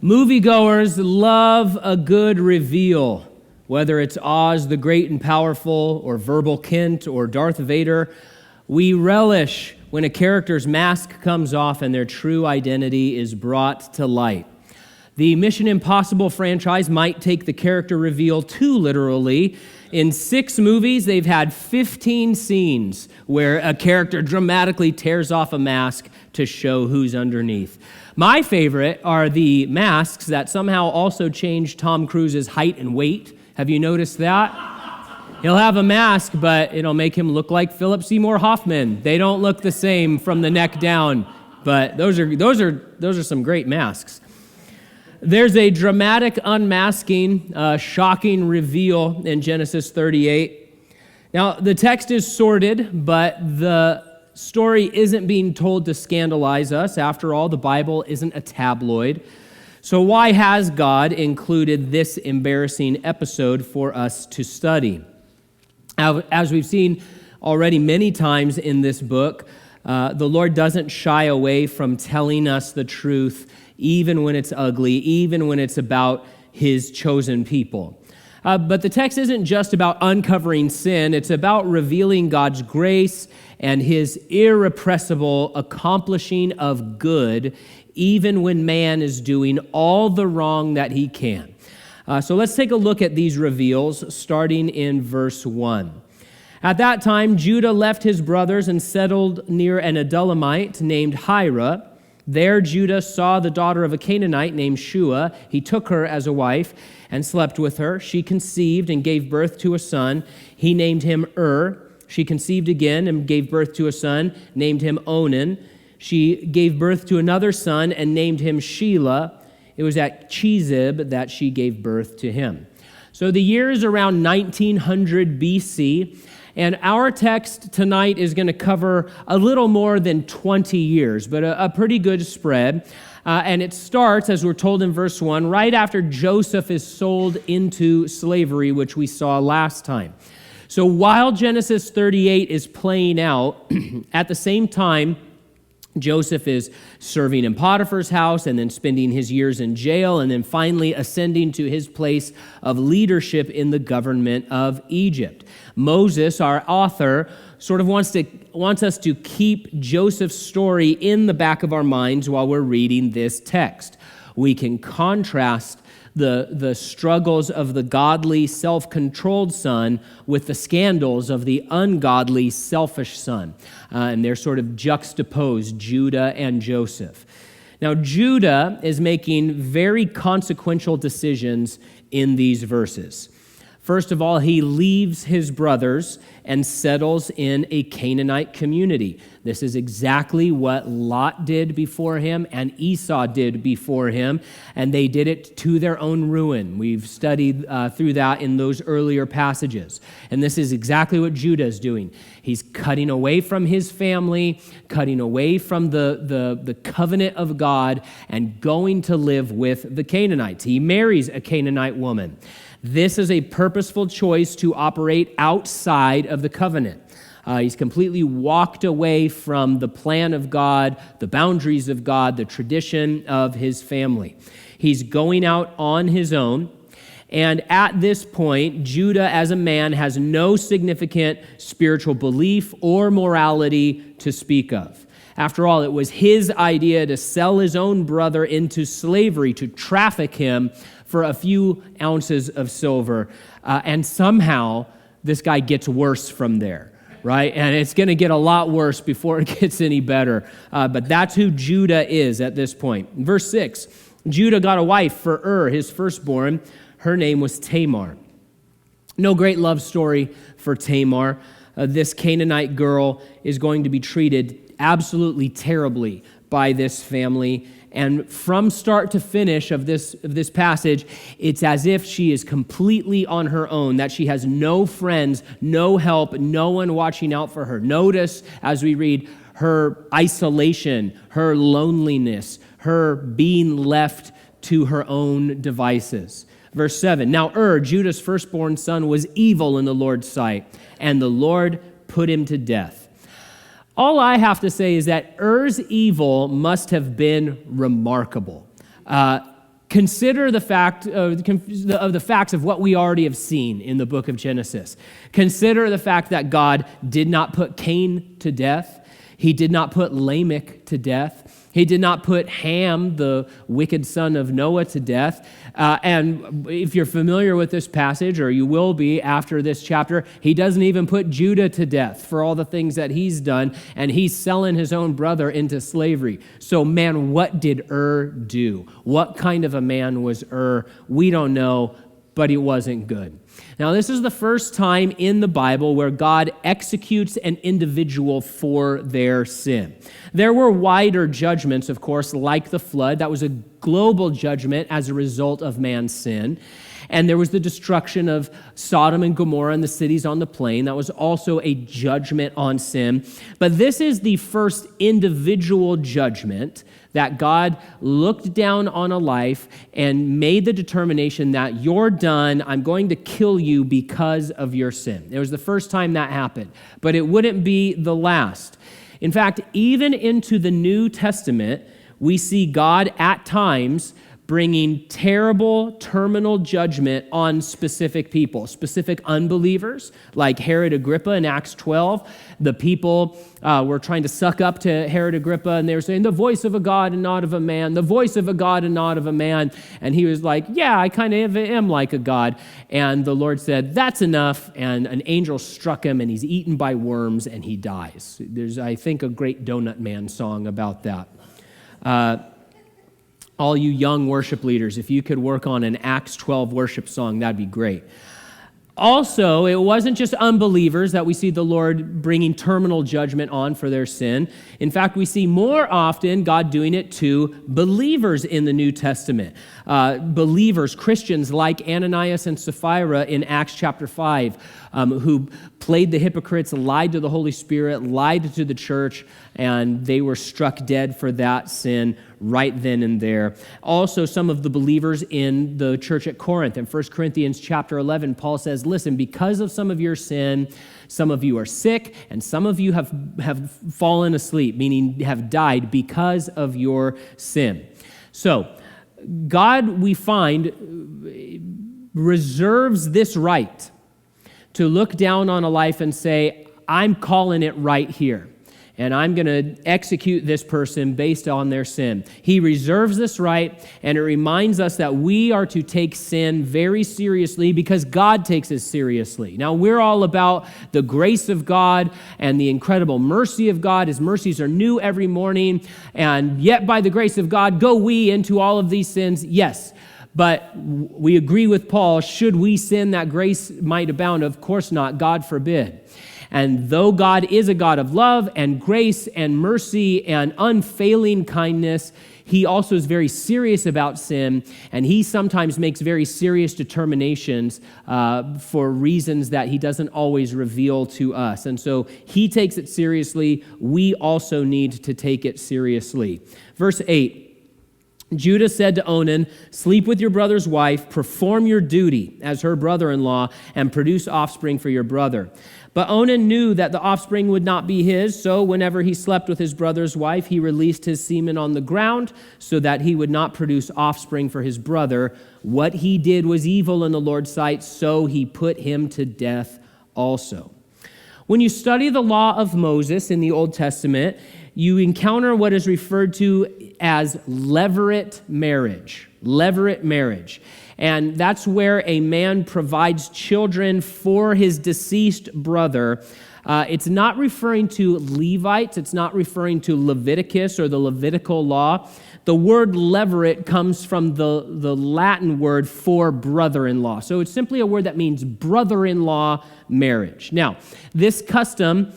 Moviegoers love a good reveal, whether it's Oz the Great and Powerful or Verbal Kint or Darth Vader. We relish when a character's mask comes off and their true identity is brought to light. The Mission Impossible franchise might take the character reveal too literally. In 6 movies, they've had 15 scenes where a character dramatically tears off a mask to show who's underneath. My favorite are the masks that somehow also change Tom Cruise's height and weight. Have you noticed that? He'll have a mask, but it'll make him look like Philip Seymour Hoffman. They don't look the same from the neck down, but those are some great masks. There's a dramatic unmasking, shocking reveal in Genesis 38. Now, the text is sordid, but the story isn't being told to scandalize us. After all, the Bible isn't a tabloid. So why has God included this embarrassing episode for us to study? As we've seen already many times in this book, the Lord doesn't shy away from telling us the truth, even when it's ugly, even when it's about his chosen people. But the text isn't just about uncovering sin. It's about revealing God's grace and his irrepressible accomplishing of good, even when man is doing all the wrong that he can. So let's take a look at these reveals, starting in verse 1. At that time, Judah left his brothers and settled near an Adullamite named Hira. There Judah saw the daughter of a Canaanite named Shua. He took her as a wife and slept with her. She conceived and gave birth to a son. He named him She conceived again and gave birth to a son, named him Onan. She gave birth to another son and named him Shelah. It was at Chezib that she gave birth to him. So the year is around 1900 BC, and our text tonight is going to cover a little more than 20 years, but a pretty good spread. And it starts, as we're told in verse 1, right after Joseph is sold into slavery, which we saw last time. So while Genesis 38 is playing out, at the same time, Joseph is serving in Potiphar's house and then spending his years in jail and then finally ascending to his place of leadership in the government of Egypt. Moses, our author, sort of wants us to keep Joseph's story in the back of our minds while we're reading this text. We can contrast the struggles of the godly, self-controlled son with the scandals of the ungodly, selfish son. And they're sort of juxtaposed, Judah and Joseph. Now, Judah is making very consequential decisions in these verses. First of all, he leaves his brothers and settles in a Canaanite community. This is exactly what Lot did before him and Esau did before him, and they did it to their own ruin. We've studied through that in those earlier passages. And this is exactly what Judah is doing. He's cutting away from his family, cutting away from the covenant of God, and going to live with the Canaanites. He marries a Canaanite woman. This is a purposeful choice to operate outside of the covenant. He's completely walked away from the plan of God, the boundaries of God, the tradition of his family. He's going out on his own. And at this point, Judah as a man has no significant spiritual belief or morality to speak of. After all, it was his idea to sell his own brother into slavery, to traffic him for a few ounces of silver. And somehow, this guy gets worse from there, right? And it's going to get a lot worse before it gets any better. But that's who Judah is at this point. Verse 6, Judah got a wife for his firstborn. Her name was Tamar. No great love story for Tamar. This Canaanite girl is going to be treated absolutely terribly by this family. And from start to finish of this passage, it's as if she is completely on her own, that she has no friends, no help, no one watching out for her. Notice, as we read, her isolation, her loneliness, her being left to her own devices. Verse 7, now Judah's firstborn son, was evil in the Lord's sight, and the Lord put him to death. All I have to say is that Er's evil must have been remarkable. Consider the fact of the facts of what we already have seen in the book of Genesis. Consider the fact that God did not put Cain to death. He did not put Lamech to death. He did not put Ham, the wicked son of Noah, to death. And if you're familiar with this passage, or you will be after this chapter, he doesn't even put Judah to death for all the things that he's done, and he's selling his own brother into slavery. So, man, what did do? What kind of a man was We don't know, but he wasn't good. Now, this is the first time in the Bible where God executes an individual for their sin. There were wider judgments, of course, like the flood. That was a global judgment as a result of man's sin. And there was the destruction of Sodom and Gomorrah and the cities on the plain. That was also a judgment on sin. But this is the first individual judgment that God looked down on a life and made the determination that you're done, I'm going to kill you because of your sin. It was the first time that happened, but it wouldn't be the last. In fact, even into the New Testament, we see God at times bringing terrible terminal judgment on specific people, specific unbelievers, like Herod Agrippa in Acts 12. The people were trying to suck up to Herod Agrippa, and they were saying, the voice of a God and not of a man, the voice of a God and not of a man. And he was like, yeah, I kind of am like a God. And the Lord said, that's enough. And an angel struck him, and he's eaten by worms, and he dies. There's, I think, a great Donut Man song about that. All you young worship leaders, if you could work on an Acts 12 worship song, that'd be great. Also, it wasn't just unbelievers that we see the Lord bringing terminal judgment on for their sin. In fact, we see more often God doing it to believers in the New Testament. Believers, Christians like Ananias and Sapphira in Acts chapter 5, who played the hypocrites, lied to the Holy Spirit, lied to the church, and they were struck dead for that sin right then and there. Also, some of the believers in the church at Corinth. In 1 Corinthians chapter 11, Paul says, listen, because of some of your sin, some of you are sick, and some of you have fallen asleep, meaning have died because of your sin. So, God, we find, reserves this right to look down on a life and say, I'm calling it right here, and I'm going to execute this person based on their sin. He reserves this right, and it reminds us that we are to take sin very seriously because God takes it seriously. Now, we're all about the grace of God and the incredible mercy of God. His mercies are new every morning, and yet by the grace of God, go we into all of these sins. Yes. But we agree with Paul, should we sin that grace might abound? Of course not, God forbid. And though God is a God of love and grace and mercy and unfailing kindness, he also is very serious about sin, and he sometimes makes very serious determinations for reasons that he doesn't always reveal to us. And so he takes it seriously. We also need to take it seriously. Verse 8. Judah said to Onan, sleep with your brother's wife, perform your duty as her brother-in-law, and produce offspring for your brother. But Onan knew that the offspring would not be his, so whenever he slept with his brother's wife, he released his semen on the ground so that he would not produce offspring for his brother. What he did was evil in the Lord's sight, so he put him to death also. When you study the law of Moses in the Old Testament, you encounter what is referred to as levirate marriage. Levirate marriage. And that's where a man provides children for his deceased brother. It's not referring to Levites. It's not referring to Leviticus or the Levitical law. The word levirate comes from the Latin word for brother-in-law. So it's simply a word that means brother-in-law marriage. Now, this custom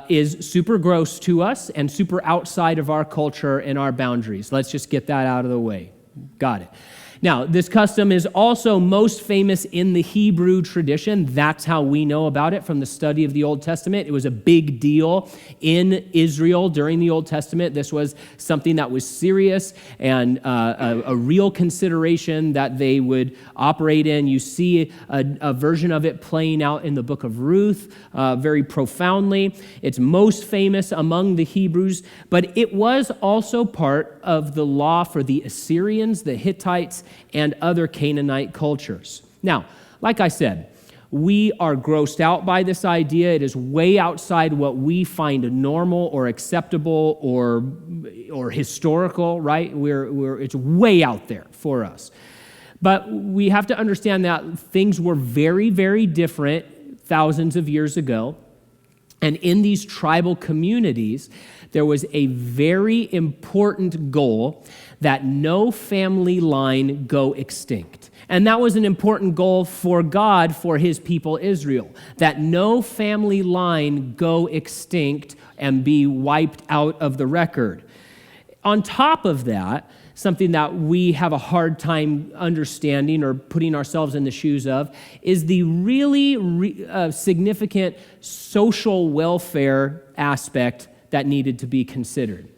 is super gross to us and super outside of our culture and our boundaries. Let's just get that out of the way. Got it. Now, this custom is also most famous in the Hebrew tradition. That's how we know about it from the study of the Old Testament. It was a big deal in Israel during the Old Testament. This was something that was serious and a real consideration that they would operate in. You see a version of it playing out in the book of Ruth very profoundly. It's most famous among the Hebrews, but it was also part of the law for the Assyrians, the Hittites, and other Canaanite cultures. Now, like I said, we are grossed out by this idea. It is way outside what we find normal or acceptable or historical, right? It's way out there for us. But we have to understand that things were very, very different thousands of years ago. And in these tribal communities, there was a very important goal that no family line go extinct. And that was an important goal for God, for his people Israel, that no family line go extinct and be wiped out of the record. On top of that, something that we have a hard time understanding or putting ourselves in the shoes of is the really significant social welfare aspect that needed to be considered.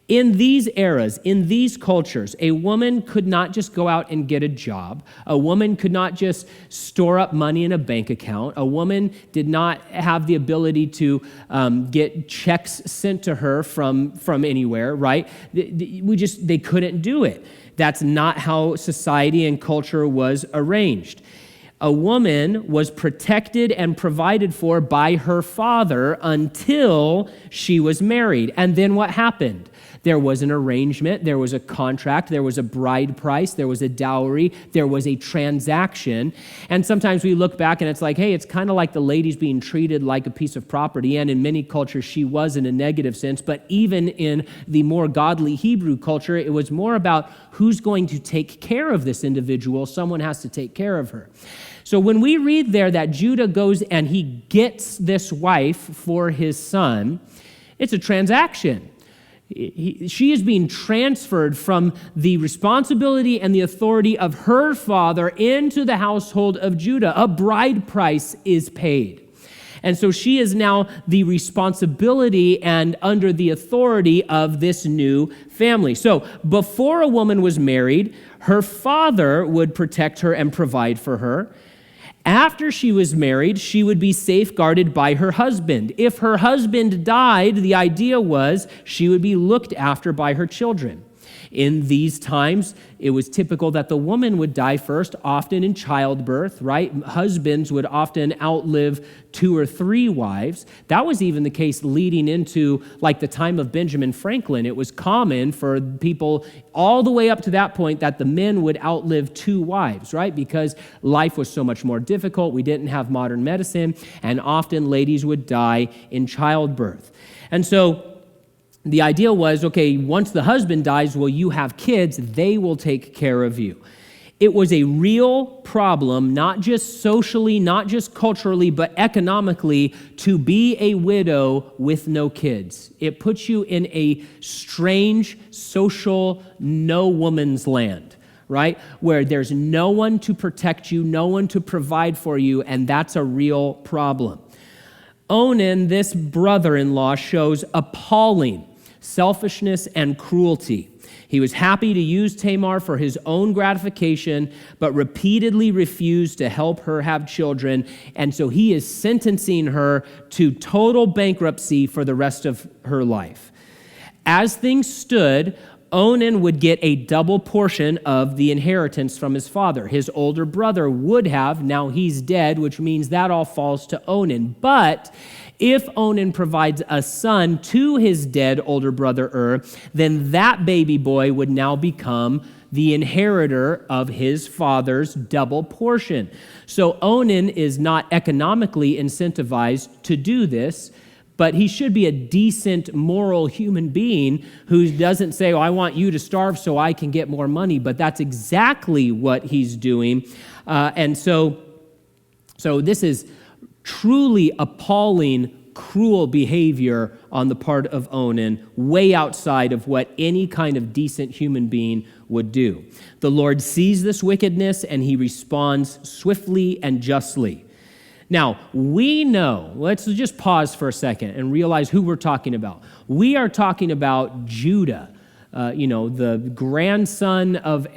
In these eras, in these cultures, a woman could not just go out and get a job. A woman could not just store up money in a bank account. A woman did not have the ability to get checks sent to her from anywhere, right? They couldn't do it. That's not how society and culture was arranged. A woman was protected and provided for by her father until she was married. And then what happened? There was an arrangement, there was a contract, there was a bride price, there was a dowry, there was a transaction. And sometimes we look back and it's like, hey, it's kind of like the lady's being treated like a piece of property. And in many cultures, she was in a negative sense. But even in the more godly Hebrew culture, it was more about who's going to take care of this individual. Someone has to take care of her. So when we read there that Judah goes and he gets this wife for his son, it's a transaction. She is being transferred from the responsibility and the authority of her father into the household of Judah. A bride price is paid. And so she is now the responsibility and under the authority of this new family. So before a woman was married, her father would protect her and provide for her. After she was married, she would be safeguarded by her husband. If her husband died, the idea was she would be looked after by her children. In these times, it was typical that the woman would die first, often in childbirth, right? Husbands would often outlive 2 or 3 wives. That was even the case leading into like the time of Benjamin Franklin. It was common for people all the way up to that point that the men would outlive 2 wives, right? Because life was so much more difficult. We didn't have modern medicine, and often ladies would die in childbirth. And so the idea was, okay, once the husband dies, well, you have kids, they will take care of you. It was a real problem, not just socially, not just culturally, but economically, to be a widow with no kids. It puts you in a strange social no woman's land, right? Where there's no one to protect you, no one to provide for you, and that's a real problem. Onan, this brother-in-law, shows appalling selfishness and cruelty. He was happy to use Tamar for his own gratification, but repeatedly refused to help her have children, and so he is sentencing her to total bankruptcy for the rest of her life. As things stood, Onan would get a double portion of the inheritance from his father. His older brother would have, now he's dead, which means that all falls to Onan. But if Onan provides a son to his dead older brother then that baby boy would now become the inheritor of his father's double portion. So Onan is not economically incentivized to do this, but he should be a decent, moral human being who doesn't say, oh, I want you to starve so I can get more money. But that's exactly what he's doing. And so this is truly appalling, cruel behavior on the part of Onan, way outside of what any kind of decent human being would do. The Lord sees this wickedness and he responds swiftly and justly. Now, we know, let's just pause for a second and realize who we're talking about. We are talking about Judah, the grandson of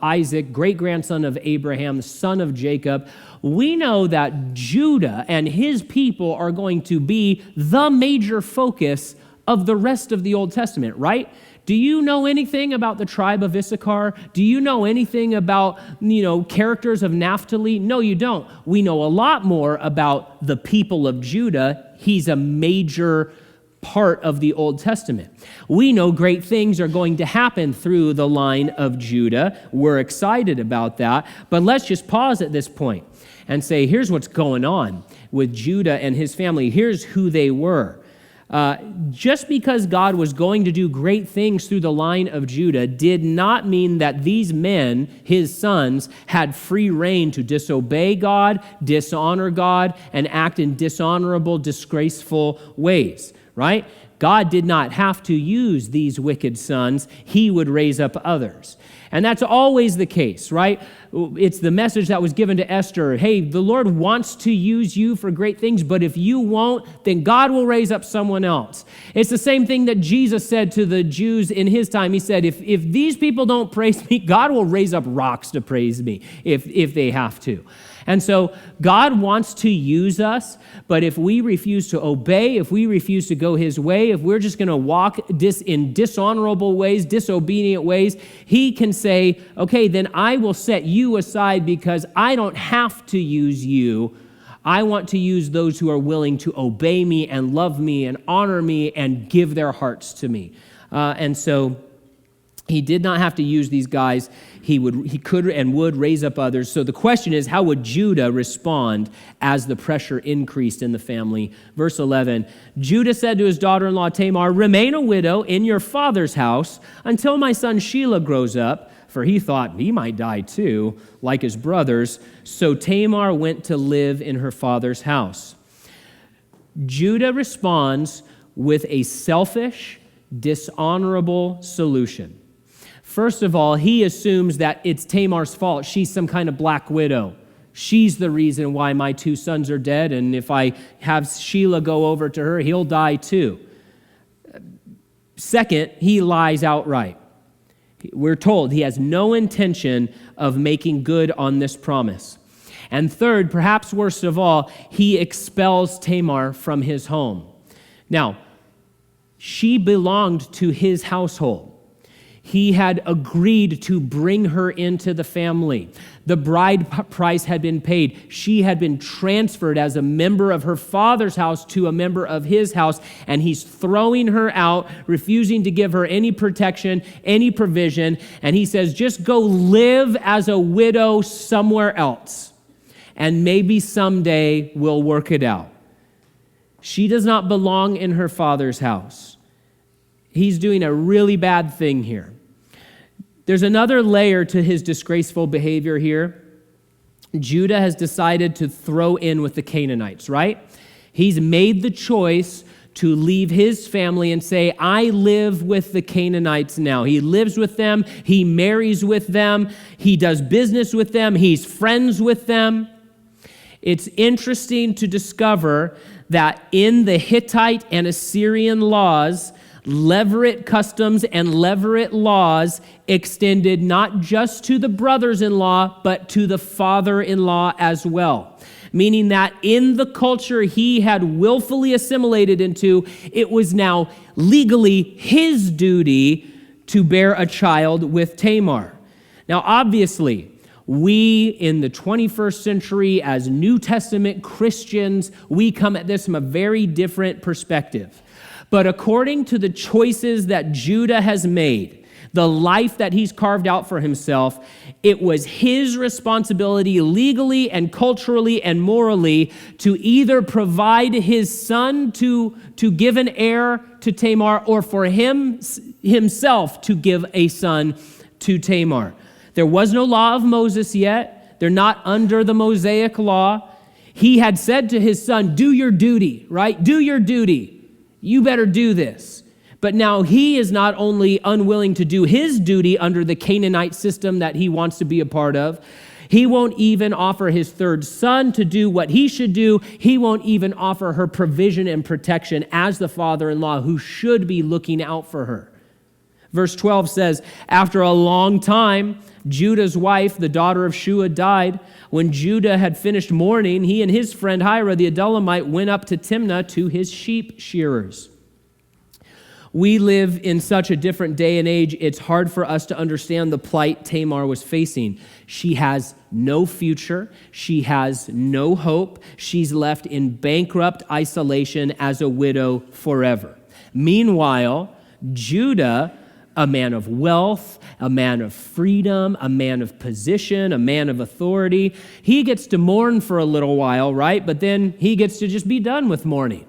Isaac, great-grandson of Abraham, the son of Jacob. We know that Judah and his people are going to be the major focus of the rest of the Old Testament, right? Do you know anything about the tribe of Issachar? Do you know anything about, characters of Naphtali? No, you don't. We know a lot more about the people of Judah. He's a major part of the Old Testament. We know great things are going to happen through the line of Judah. We're excited about that. But let's just pause at this point and say, here's what's going on with Judah and his family. Here's who they were. Just because God was going to do great things through the line of Judah did not mean that these men, his sons, had free rein to disobey God, dishonor God, and act in dishonorable, disgraceful ways, right? God did not have to use these wicked sons. He would raise up others. And that's always the case, right? It's the message that was given to Esther. Hey, the Lord wants to use you for great things, but if you won't, then God will raise up someone else. It's the same thing that Jesus said to the Jews in his time. He said, if these people don't praise me, God will raise up rocks to praise me if they have to. And so God wants to use us, but if we refuse to obey, if we refuse to go his way, if we're just going to walk in dishonorable ways, disobedient ways, he can say, okay, then I will set you aside because I don't have to use you. I want to use those who are willing to obey me and love me and honor me and give their hearts to me. And so he did not have to use these guys. He could and would raise up others. So the question is, how would Judah respond as the pressure increased in the family? Verse 11, Judah said to his daughter-in-law Tamar, remain a widow in your father's house until my son Shelah grows up, for he thought he might die too, like his brothers. So Tamar went to live in her father's house. Judah responds with a selfish, dishonorable solution. First of all, he assumes that it's Tamar's fault. She's some kind of black widow. She's the reason why my two sons are dead, and if I have Shelah go over to her, he'll die too. Second, he lies outright. We're told he has no intention of making good on this promise. And third, perhaps worst of all, he expels Tamar from his home. Now, she belonged to his household. He had agreed to bring her into the family. The bride price had been paid. She had been transferred as a member of her father's house to a member of his house, and he's throwing her out, refusing to give her any protection, any provision, and he says, just go live as a widow somewhere else, and maybe someday we'll work it out. She does not belong in her father's house. He's doing a really bad thing here. There's another layer to his disgraceful behavior here. Judah has decided to throw in with the Canaanites, right? He's made the choice to leave his family and say, I live with the Canaanites now. He lives with them. He marries with them. He does business with them. He's friends with them. It's interesting to discover that in the Hittite and Assyrian laws, levirate customs and levirate laws extended not just to the brothers-in-law, but to the father-in-law as well. Meaning that in the culture he had willfully assimilated into, it was now legally his duty to bear a child with Tamar. Now, obviously, we in the 21st century as New Testament Christians, we come at this from a very different perspective. But according to the choices that Judah has made, the life that he's carved out for himself, it was his responsibility legally and culturally and morally to either provide his son to give an heir to Tamar or for himself to give a son to Tamar. There was no law of Moses yet. They're not under the Mosaic law. He had said to his son, do your duty, right? Do your duty. You better do this. But now he is not only unwilling to do his duty under the Canaanite system that he wants to be a part of, he won't even offer his third son to do what he should do. He won't even offer her provision and protection as the father-in-law who should be looking out for her. Verse 12 says, after a long time, Judah's wife, the daughter of Shua, died. When Judah had finished mourning, he and his friend Hira, the Adullamite, went up to Timnah to his sheep shearers. We live in such a different day and age, it's hard for us to understand the plight Tamar was facing. She has no future. She has no hope. She's left in bankrupt isolation as a widow forever. Meanwhile, Judah, a man of wealth, a man of freedom, a man of position, a man of authority, he gets to mourn for a little while, right? But then he gets to just be done with mourning.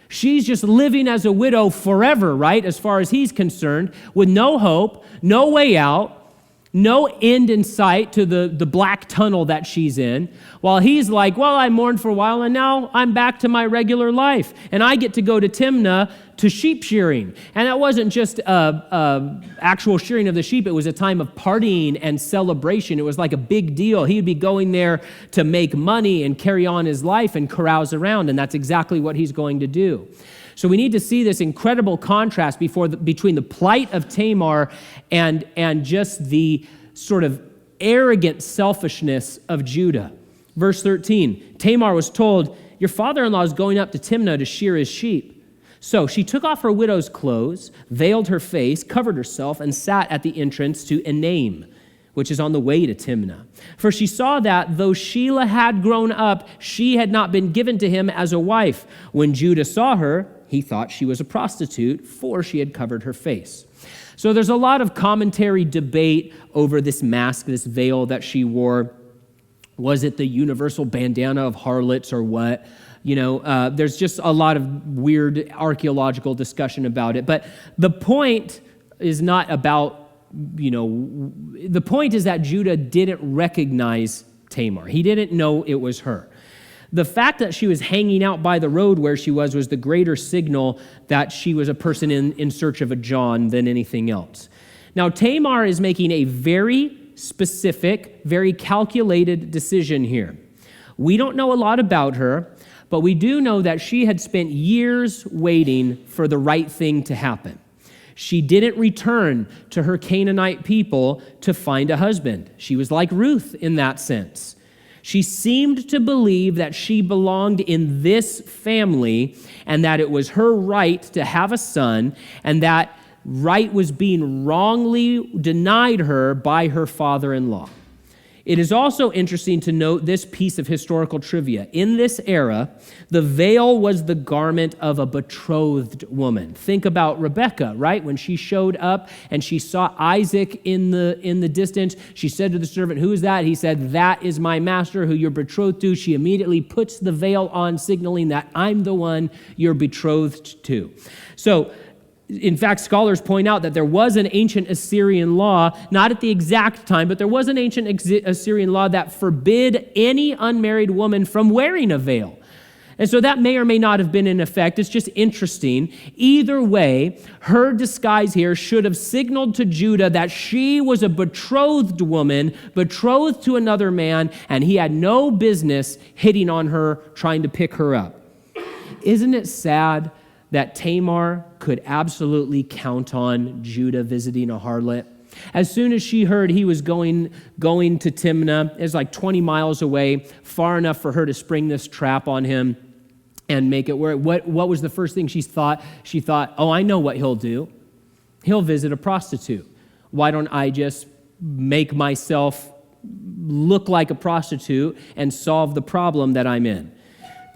She's just living as a widow forever, right, as far as he's concerned, with no hope, no way out, no end in sight to the black tunnel that she's in, while he's like, well, I mourned for a while, and now I'm back to my regular life, and I get to go to Timnah to sheep shearing. And that wasn't just actual shearing of the sheep. It was a time of partying and celebration. It was like a big deal. He'd be going there to make money and carry on his life and carouse around, and that's exactly what he's going to do. So we need to see this incredible contrast between the plight of Tamar and just the sort of arrogant selfishness of Judah. Verse 13, Tamar was told, your father-in-law is going up to Timnah to shear his sheep. So she took off her widow's clothes, veiled her face, covered herself, and sat at the entrance to Enaim, which is on the way to Timnah. For she saw that, though Shelah had grown up, she had not been given to him as a wife. When Judah saw her, he thought she was a prostitute, for she had covered her face. So there's a lot of commentary debate over this mask, this veil that she wore. Was it the universal bandana of harlots or what? There's just a lot of weird archaeological discussion about it. But the point is not about, the point is that Judah didn't recognize Tamar. He didn't know it was her. The fact that she was hanging out by the road where she was the greater signal that she was a person in search of a John than anything else. Now, Tamar is making a very specific, very calculated decision here. We don't know a lot about her, but we do know that she had spent years waiting for the right thing to happen. She didn't return to her Canaanite people to find a husband. She was like Ruth in that sense. She seemed to believe that she belonged in this family and that it was her right to have a son, and that right was being wrongly denied her by her father-in-law. It is also interesting to note this piece of historical trivia. In this era, the veil was the garment of a betrothed woman. Think about Rebekah, right? When she showed up and she saw Isaac in the distance, she said to the servant, "Who is that?" He said, "That is my master who you're betrothed to." She immediately puts the veil on, signaling that I'm the one you're betrothed to. So, in fact, scholars point out that there was an ancient Assyrian law, not at the exact time, but there was an ancient Assyrian law that forbid any unmarried woman from wearing a veil. And so that may or may not have been in effect. It's just interesting. Either way, her disguise here should have signaled to Judah that she was a betrothed woman, betrothed to another man, and he had no business hitting on her, trying to pick her up. Isn't it sad that Tamar could absolutely count on Judah visiting a harlot? As soon as she heard he was going to Timnah, it's like 20 miles away, far enough for her to spring this trap on him and make it work. What was the first thing she thought? She thought, oh, I know what he'll do. He'll visit a prostitute. Why don't I just make myself look like a prostitute and solve the problem that I'm in?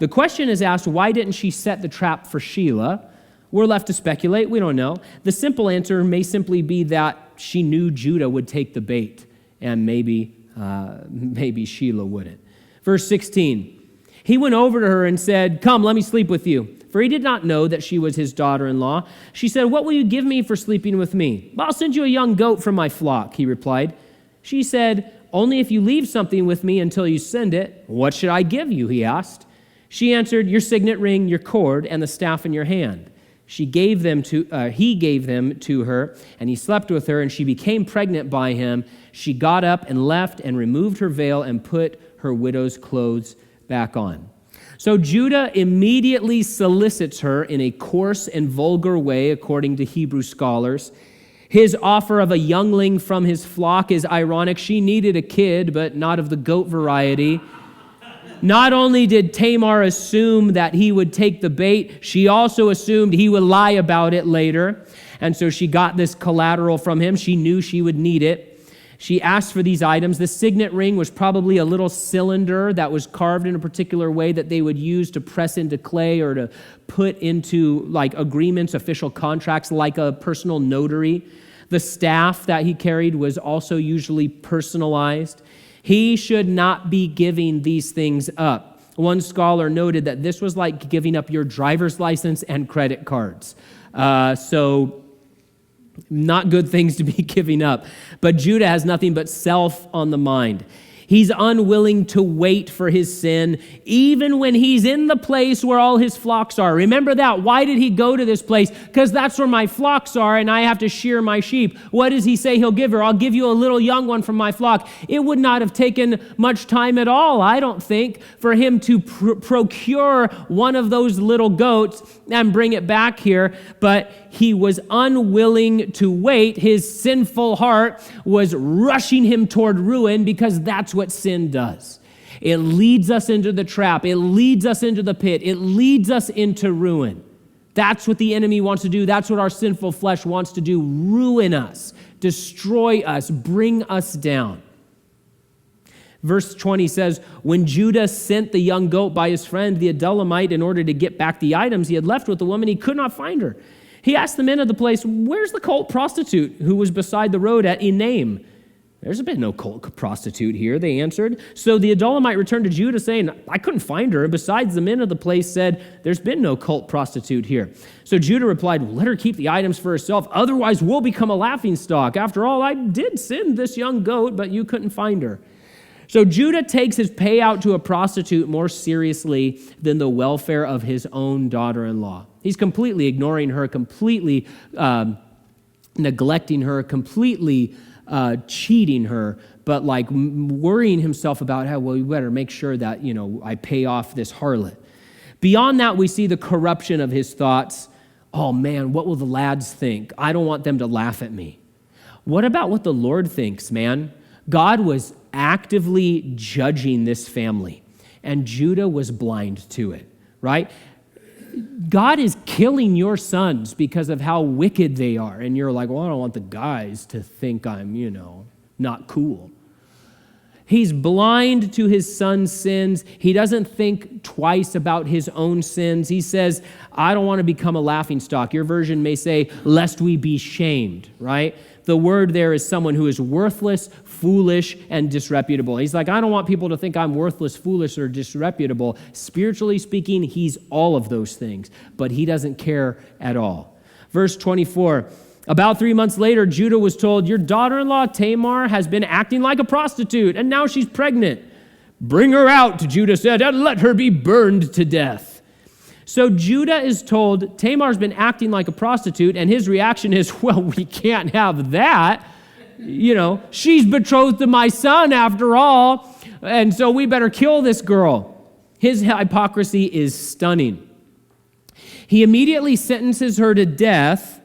The question is asked, why didn't she set the trap for Shelah? We're left to speculate. We don't know. The simple answer may simply be that she knew Judah would take the bait, and maybe Shelah wouldn't. Verse 16, he went over to her and said, "Come, let me sleep with you." For he did not know that she was his daughter-in-law. She said, "What will you give me for sleeping with me?" "I'll send you a young goat from my flock," he replied. She said, "Only if you leave something with me until you send it." "What should I give you?" he asked. She answered, "Your signet ring, your cord, and the staff in your hand." He gave them to her, and he slept with her, and she became pregnant by him. She got up and left and removed her veil and put her widow's clothes back on. So Judah immediately solicits her in a coarse and vulgar way, according to Hebrew scholars. His offer of a youngling from his flock is ironic. She needed a kid, but not of the goat variety. Not only did Tamar assume that he would take the bait, she also assumed he would lie about it later. And so she got this collateral from him. She knew she would need it. She asked for these items. The signet ring was probably a little cylinder that was carved in a particular way that they would use to press into clay or to put into like agreements, official contracts, like a personal notary. The staff that he carried was also usually personalized. He should not be giving these things up. One scholar noted that this was like giving up your driver's license and credit cards. So not good things to be giving up. But Judah has nothing but self on the mind. He's unwilling to wait for his sin, even when he's in the place where all his flocks are. Remember that. Why did he go to this place? Because that's where my flocks are, and I have to shear my sheep. What does he say he'll give her? I'll give you a little young one from my flock. It would not have taken much time at all, I don't think, for him to procure one of those little goats and bring it back here. But he was unwilling to wait. His sinful heart was rushing him toward ruin, because that's what sin does. It leads us into the trap. It leads us into the pit. It leads us into ruin. That's what the enemy wants to do. That's what our sinful flesh wants to do. Ruin us, destroy us, bring us down. Verse 20 says, when Judah sent the young goat by his friend, the Adullamite, in order to get back the items he had left with the woman, he could not find her. He asked the men of the place, where's the cult prostitute who was beside the road at Enaim? There's been no cult prostitute here, they answered. So the Adullamite returned to Judah, saying, I couldn't find her. Besides, the men of the place said, there's been no cult prostitute here. So Judah replied, well, let her keep the items for herself. Otherwise, we'll become a laughingstock. After all, I did send this young goat, but you couldn't find her. So Judah takes his payout to a prostitute more seriously than the welfare of his own daughter-in-law. He's completely ignoring her, completely neglecting her, completely cheating her, but like worrying himself about how, well, you better make sure that, I pay off this harlot. Beyond that, we see the corruption of his thoughts. Oh man, what will the lads think? I don't want them to laugh at me. What about what the Lord thinks, man? God was actively judging this family, and Judah was blind to it, right? God is killing your sons because of how wicked they are. And you're like, well, I don't want the guys to think I'm, not cool. He's blind to his son's sins. He doesn't think twice about his own sins. He says, I don't want to become a laughingstock. Your version may say, lest we be shamed, right? The word there is someone who is worthless, foolish, and disreputable. He's like, I don't want people to think I'm worthless, foolish, or disreputable. Spiritually speaking, he's all of those things, but he doesn't care at all. Verse 24, about 3 months later, Judah was told, your daughter-in-law Tamar has been acting like a prostitute, and now she's pregnant. Bring her out, Judah said, and let her be burned to death. So Judah is told Tamar's been acting like a prostitute, and his reaction is, well, we can't have that. She's betrothed to my son after all, and so we better kill this girl. His hypocrisy is stunning. He immediately sentences her to death,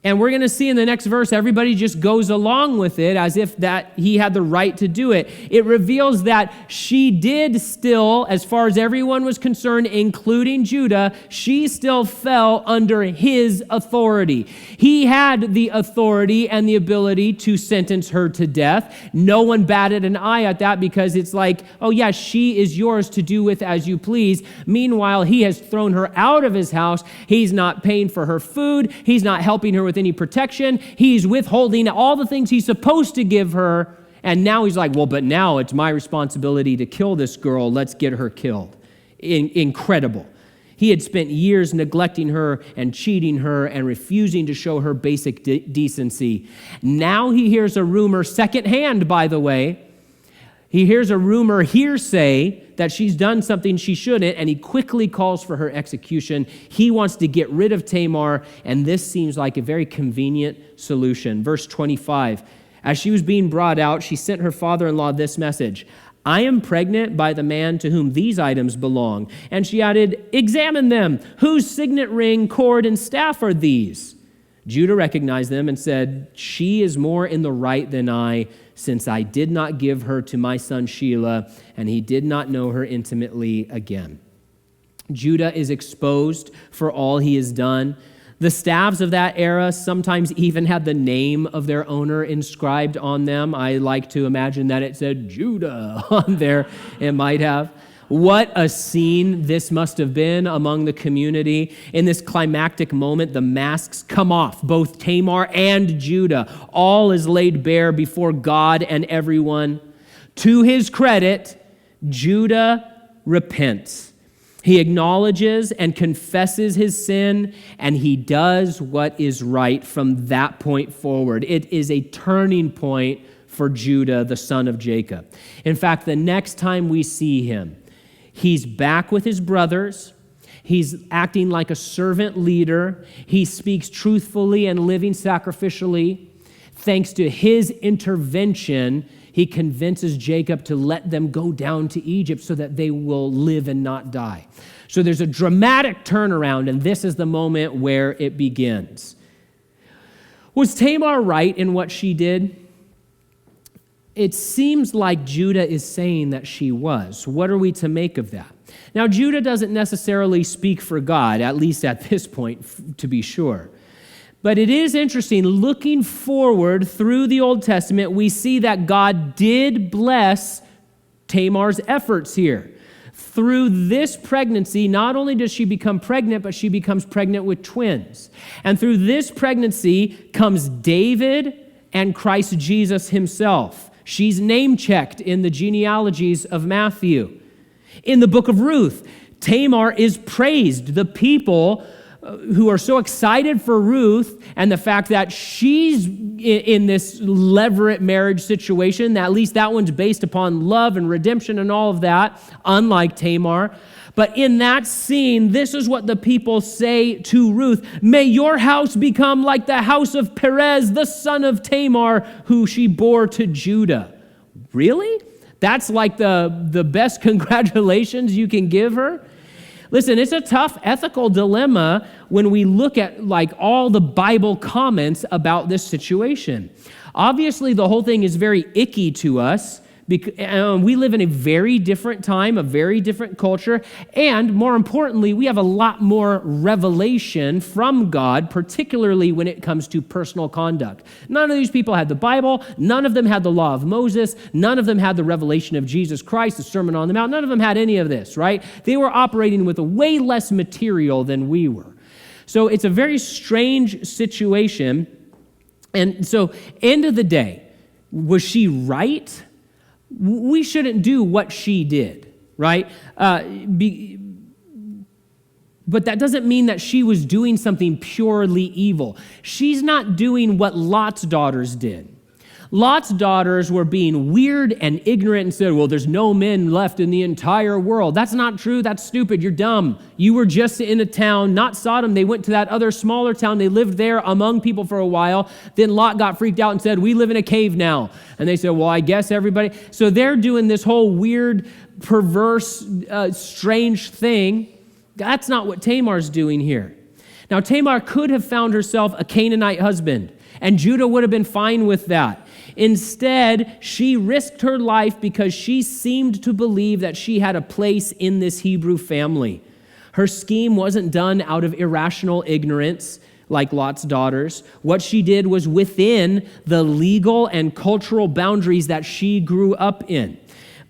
and we're going to see in the next verse, everybody just goes along with it as if that he had the right to do it. It reveals that she did still, as far as everyone was concerned, including Judah, she still fell under his authority. He had the authority and the ability to sentence her to death. No one batted an eye at that because it's like, oh yeah, she is yours to do with as you please. Meanwhile, he has thrown her out of his house. He's not paying for her food. He's not helping her with any protection. He's withholding all the things he's supposed to give her. And now he's like, well, but now it's my responsibility to kill this girl. Let's get her killed. Incredible. He had spent years neglecting her and cheating her and refusing to show her basic decency. Now he hears a rumor, secondhand, by the way. He hears a rumor, hearsay, that she's done something she shouldn't, and he quickly calls for her execution. He wants to get rid of Tamar, and this seems like a very convenient solution. Verse 25, as she was being brought out, she sent her father-in-law this message: I am pregnant by the man to whom these items belong. And she added, examine them. Whose signet ring, cord, and staff are these? Judah recognized them and said, she is more in the right than I, since I did not give her to my son Shelah, and he did not know her intimately again. Judah is exposed for all he has done. The staves of that era sometimes even had the name of their owner inscribed on them. I like to imagine that it said Judah on there. It might have. What a scene this must have been among the community. In this climactic moment, the masks come off, both Tamar and Judah. All is laid bare before God and everyone. To his credit, Judah repents. He acknowledges and confesses his sin, and he does what is right from that point forward. It is a turning point for Judah, the son of Jacob. In fact, the next time we see him, he's back with his brothers. He's acting like a servant leader. He speaks truthfully and living sacrificially. Thanks to his intervention, he convinces Jacob to let them go down to Egypt so that they will live and not die. So there's a dramatic turnaround, and this is the moment where it begins. Was Tamar right in what she did? It seems like Judah is saying that she was. What are we to make of that? Now, Judah doesn't necessarily speak for God, at least at this point, to be sure. But it is interesting, looking forward through the Old Testament, we see that God did bless Tamar's efforts here. Through this pregnancy, not only does she become pregnant, but she becomes pregnant with twins. And through this pregnancy comes David and Christ Jesus himself. She's name-checked in the genealogies of Matthew. In the book of Ruth, Tamar is praised. The people who are so excited for Ruth and the fact that she's in this levirate marriage situation, that at least that one's based upon love and redemption and all of that, unlike Tamar. But in that scene, this is what the people say to Ruth: may your house become like the house of Perez, the son of Tamar, who she bore to Judah. Really? That's like the best congratulations you can give her? Listen, it's a tough ethical dilemma when we look at like all the Bible comments about this situation. Obviously, the whole thing is very icky to us because we live in a very different time, a very different culture, and more importantly, we have a lot more revelation from God, particularly when it comes to personal conduct. None of these people had the Bible. None of them had the law of Moses. None of them had the revelation of Jesus Christ, the Sermon on the Mount. None of them had any of this, right? They were operating with a way less material than we were. So it's a very strange situation. And so, end of the day, was she right? We shouldn't do what she did, right? But that doesn't mean that she was doing something purely evil. She's not doing what Lot's daughters did. Lot's daughters were being weird and ignorant and said, well, there's no men left in the entire world. That's not true. That's stupid. You're dumb. You were just in a town, not Sodom. They went to that other smaller town. They lived there among people for a while. Then Lot got freaked out and said, we live in a cave now. And they said, well, I guess everybody. So they're doing this whole weird, perverse, strange thing. That's not what Tamar's doing here. Now, Tamar could have found herself a Canaanite husband, and Judah would have been fine with that. Instead, she risked her life because she seemed to believe that she had a place in this Hebrew family. Her scheme wasn't done out of irrational ignorance like Lot's daughters. What she did was within the legal and cultural boundaries that she grew up in.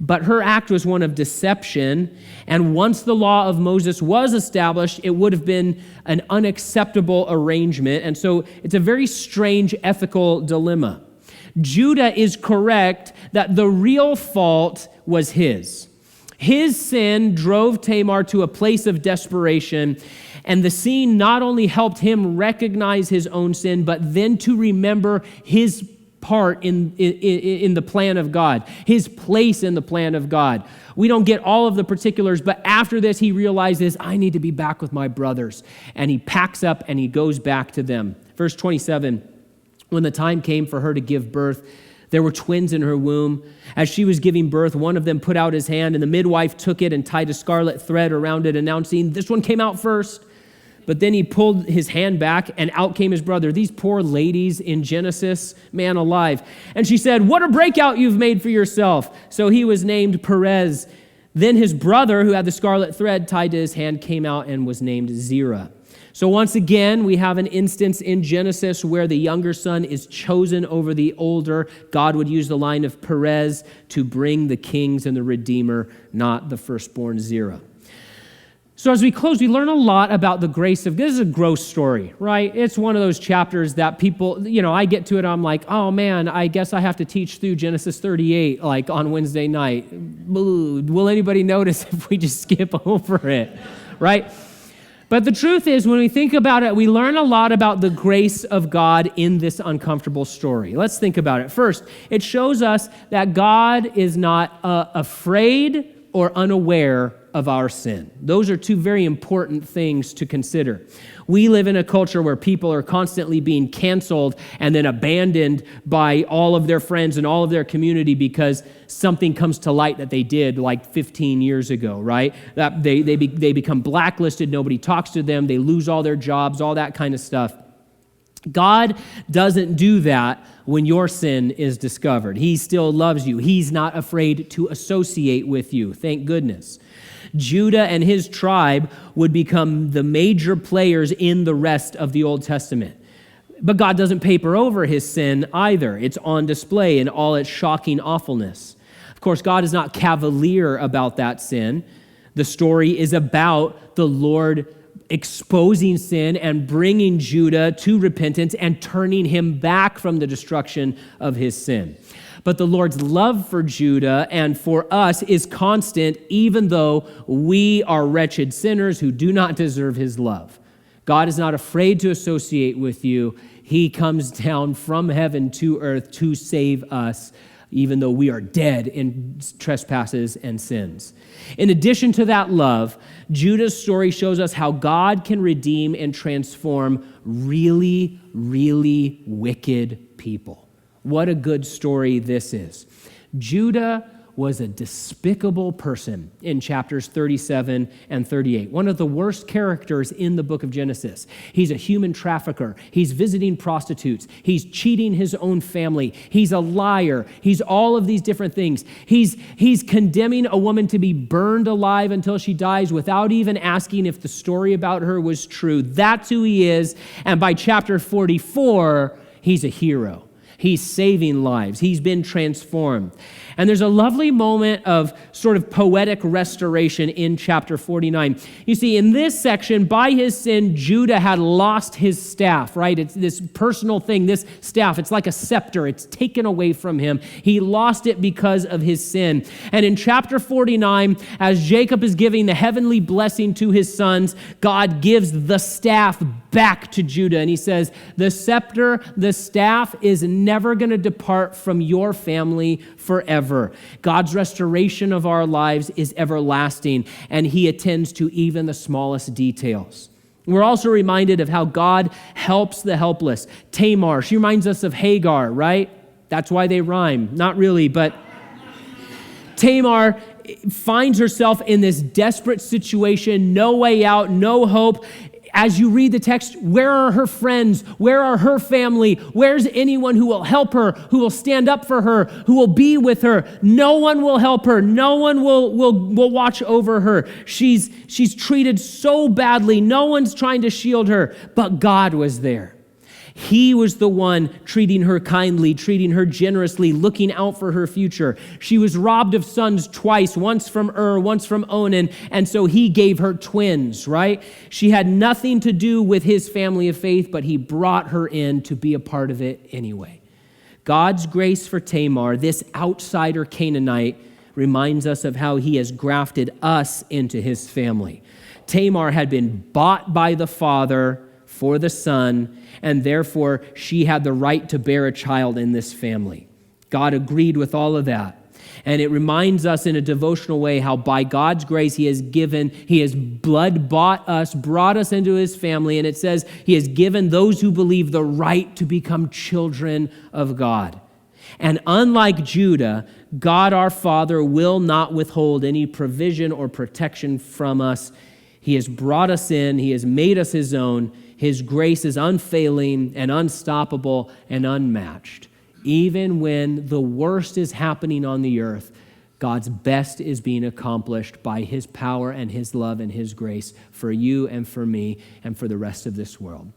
But her act was one of deception, and once the law of Moses was established, it would have been an unacceptable arrangement, and so it's a very strange ethical dilemma. Judah is correct that the real fault was his. His sin drove Tamar to a place of desperation, and the scene not only helped him recognize his own sin, but then to remember his part in the plan of God, his place in the plan of God. We don't get all of the particulars, but after this, he realizes, I need to be back with my brothers. And he packs up and he goes back to them. Verse 27, when the time came for her to give birth, there were twins in her womb. As she was giving birth, one of them put out his hand, and the midwife took it and tied a scarlet thread around it, announcing, this one came out first. But then he pulled his hand back, and out came his brother. These poor ladies in Genesis, man alive. And she said, what a breakout you've made for yourself. So he was named Perez. Then his brother, who had the scarlet thread tied to his hand, came out and was named Zerah. So once again, we have an instance in Genesis where the younger son is chosen over the older. God would use the line of Perez to bring the kings and the Redeemer, not the firstborn Zerah. So as we close, we learn a lot about the grace of, this is a gross story, right? It's one of those chapters that people, I get to it, I'm like, oh man, I guess I have to teach through Genesis 38, like on Wednesday night. Will anybody notice if we just skip over it, right? But the truth is, when we think about it, we learn a lot about the grace of God in this uncomfortable story. Let's think about it. First, it shows us that God is not afraid or unaware of our sin. Those are two very important things to consider. We live in a culture where people are constantly being canceled and then abandoned by all of their friends and all of their community because something comes to light that they did like 15 years ago, right? That they become blacklisted, nobody talks to them, they lose all their jobs, all that kind of stuff. God doesn't do that when your sin is discovered. He still loves you. He's not afraid to associate with you, thank goodness. Judah and his tribe would become the major players in the rest of the Old Testament. But God doesn't paper over his sin either. It's on display in all its shocking awfulness. Of course, God is not cavalier about that sin. The story is about the Lord exposing sin and bringing Judah to repentance and turning him back from the destruction of his sin. But the Lord's love for Judah and for us is constant, even though we are wretched sinners who do not deserve his love. God is not afraid to associate with you. He comes down from heaven to earth to save us, even though we are dead in trespasses and sins. In addition to that love, Judah's story shows us how God can redeem and transform really, really wicked people. What a good story this is. Judah was a despicable person in chapters 37 and 38. One of the worst characters in the book of Genesis. He's a human trafficker. He's visiting prostitutes. He's cheating his own family. He's a liar. He's all of these different things. He's condemning a woman to be burned alive until she dies without even asking if the story about her was true. That's who he is. And by chapter 44, he's a hero. He's saving lives. He's been transformed. And there's a lovely moment of sort of poetic restoration in chapter 49. You see, in this section, by his sin, Judah had lost his staff, right? It's this personal thing, this staff. It's like a scepter. It's taken away from him. He lost it because of his sin. And in chapter 49, as Jacob is giving the heavenly blessing to his sons, God gives the staff back to Judah. And he says, the scepter, the staff is never going to depart from your family forever. God's restoration of our lives is everlasting, and he attends to even the smallest details. We're also reminded of how God helps the helpless. Tamar, she reminds us of Hagar, right? That's why they rhyme. Not really, but Tamar finds herself in this desperate situation, no way out, no hope. As you read the text, where are her friends? Where are her family? Where's anyone who will help her, who will stand up for her, who will be with her? No one will help her. No one will watch over her. She's treated so badly. No one's trying to shield her, but God was there. He was the one treating her kindly, treating her generously, looking out for her future. She was robbed of sons twice, once from once from Onan, and so he gave her twins, right? She had nothing to do with his family of faith, but he brought her in to be a part of it anyway. God's grace for Tamar, this outsider Canaanite, reminds us of how he has grafted us into his family. Tamar had been bought by the father for the son, and therefore she had the right to bear a child in this family. God agreed with all of that. And it reminds us in a devotional way how by God's grace he has blood bought us, brought us into his family, and it says he has given those who believe the right to become children of God. And unlike Judah, God our Father will not withhold any provision or protection from us. He has brought us in. He has made us his own. His grace is unfailing and unstoppable and unmatched. Even when the worst is happening on the earth, God's best is being accomplished by his power and his love and his grace for you and for me and for the rest of this world.